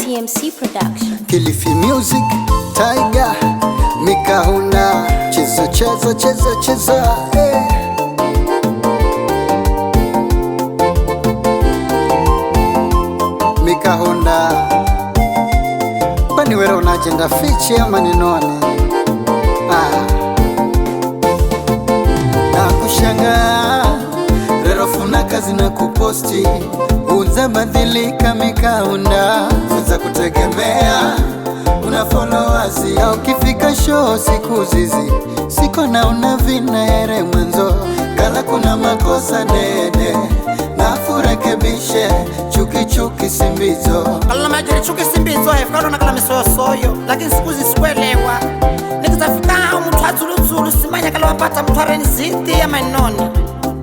TMC Production. Kilifi Music, Tiger, Mikahuna, cheza cheza cheza cheza, Mikahuna, kwani wewe unajenda fiche ama ninone? Na kushangaa rero funa kazi na kuposti unza badilika Mikahuna, za kutegemea una followers ya ukifika show siku zizi siko na una vinaere mwanzo kala kuna makosa dede na furekebishe chuki chuki simbizo kala majiri chuki simbizo hefkaro na kala misoyo lakini siku zisikuelewa nikizafika mtu azuluzulu simanya kala wapata mtu areni ziti ya mainoni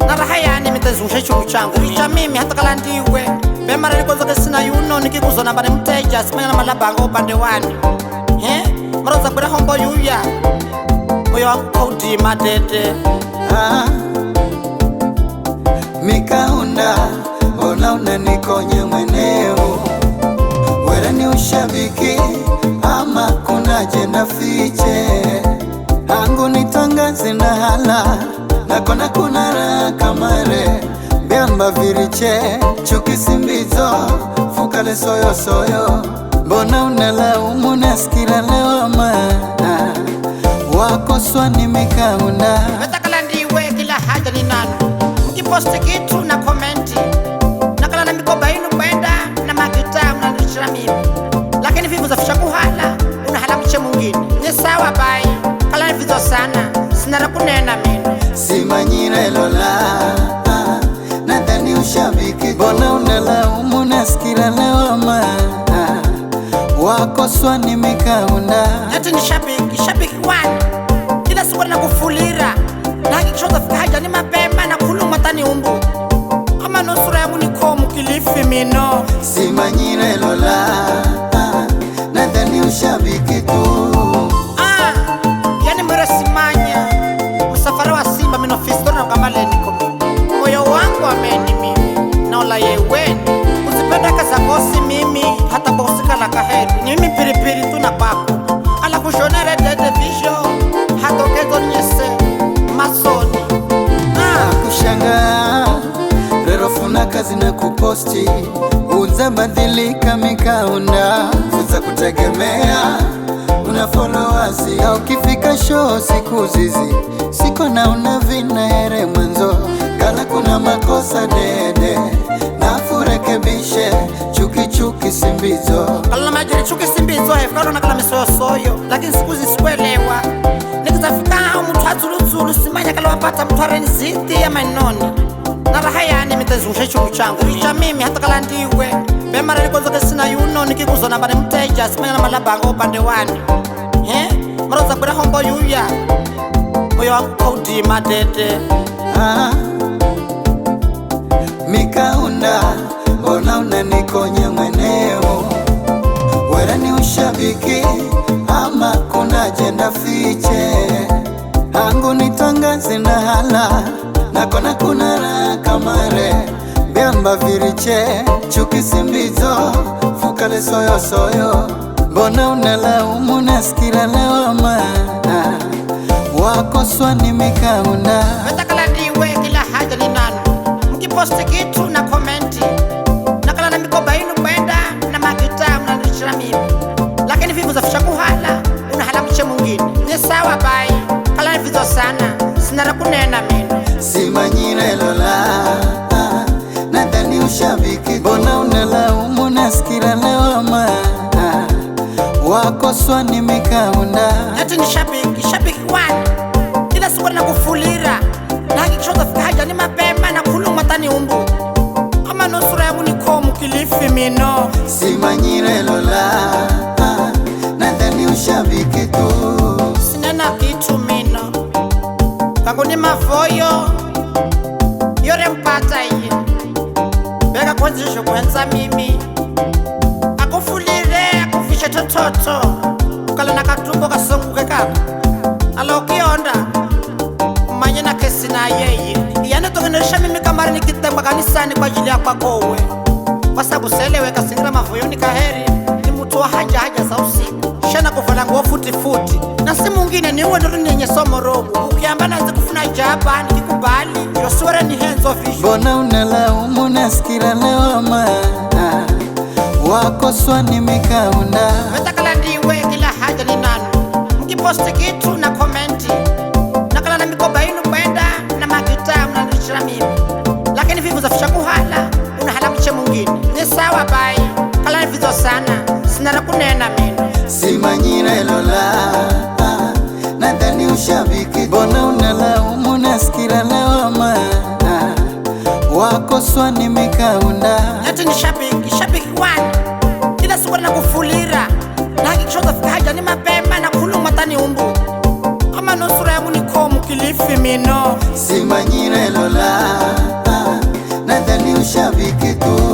na raha yani mitazungusha chungu changu icha mimi hata kala ndiwe bemara nikozoke sina yuno nikikuzona bane mteja simanya na malabanga upande wani maroza kwera hombo yuya moyo wangu kaudima dede Mikahuna, ona unanikonye mweneo wera ni ushabiki ama kuna jenda fiche angu nitangaze na hala nakona kuna raha kamare biamba viriche chuki simbizo fukale soyo soyo mbona unalaumu nasikira lewama wakoswa ni Mikahuna metakala ndiwe kila haja ni nanu mkiposti kitu na komenti nakala na mikoba inu kwenda na magita unanishira mimi lakini vivu zafisha kuhala unahala mche mwingine ni sawa bai kala ni vizo sana sinara kunena mimi simanyire lola nadhani ushabiki mbona unalaumu nasikira lewama wakoswa ni Mikahuna yati ni shabiki wani kila siku na kufulira na hakikishoza fika haja ni mapema na kuluma tani umbu kama nusura yangu nikomu Kilifi mino simanyire lola nadhani ushabiki tu yani mwere simanya msafara wa simba mino fistori na kamale niko moyo wangu ameni mimi naola yeweni usipenda kaza kosi mimi hata bosika la kaheri ni mimi piripiri tu na paku ala kushonere dede visho hata ukezo nyese masoni kushangaa rero funa kazi na kuposti unza badilika Mikahuna za kutegemea una followers ya ukifika show siku zizi siko na una vinaere mwanzo kala kuna makosa dede na furekebishe chuki chuki simbizo kala majiri chuki simbizo hefkaro na kala misoyo lakini siku zisikuelewa nikizafika mtu azuluzulu simanya kala wapata mtu areni ziti ya mainoni na raha yani mitazungusha chungu changu icha mimi hata kala ndiwe bemara nikozoke sina yuno nikikuzona bane mteja simanya na malabanga upande wani maroza kwera hombo yuya moyo wangu kaudima dede Mikahuna, ona unanikonye mweneo wera ni ushabiki ama kuna jenda fiche angu nitangaze na hala nakona kuna raha kamare biamba viriche chuki simbizo fukale soyo soyo mbona unalaumu nasikira lewama wakoswa ni Mikahuna metakala ndiwe kila haja ni nanu mkiposti kitu na komenti nakala na mikoba inu kwenda na magita unanishira mimi lakini vivu zafisha kuhala unahala mche mwingine ni sawa bai kala ni vizo sana sinara kunena mimi simanyire lola nadhani ushabiki mbona unalaumu nasikira lewama wakoswa ni Mikahuna yati ni shabiki wani kila siku na kufulira na hakikishoza fika haja ni mapema na kuluma tani umbu kama nusura yangu nikomu Kilifi mino simanyire lola nadhani ushabiki tu sinena kitu mino kangu ni mavoyo yore mpata iye beka kwanzisho kwenza mimi akufulire akufishe tototo ukala na katumbo kasonguke kako ala ukionda manye na kesi na yeye yani tokenesha mimi kamari nikitemba kanisani kwa ajili ya kwakowe kwa sababu selewe kasingira mavoyo ni kaheri wa haja za usiku shana kuvala nguo futi na si mwingine ni uwe ndo nenye somo robo ukiambana zikufuna jaba nikikubali yoswere ni hands off issue. Mbona unalaumu nasikira lawama wako swani mikaunda metakala ndiwe kila haja ni nani mkiposti kitu na komenti nakala na mikoba inu kwenda na magita unanishira mimi lakini vivu za fisha kuhala unahala mche mwingine ni sawa bai kala vizo sana sinara kunena mimi simanyira elola nadhani ushabiki. Mbona unalaumu nasikira lawama wako swani mikaunda eti ni shabiki wani kila siku na kufulira na hakikishoza fika haja ni mapema na kuluma tani umbu kama nusura yangu nikomu kilifi mino simanyira elola nadhani ushabiki tu.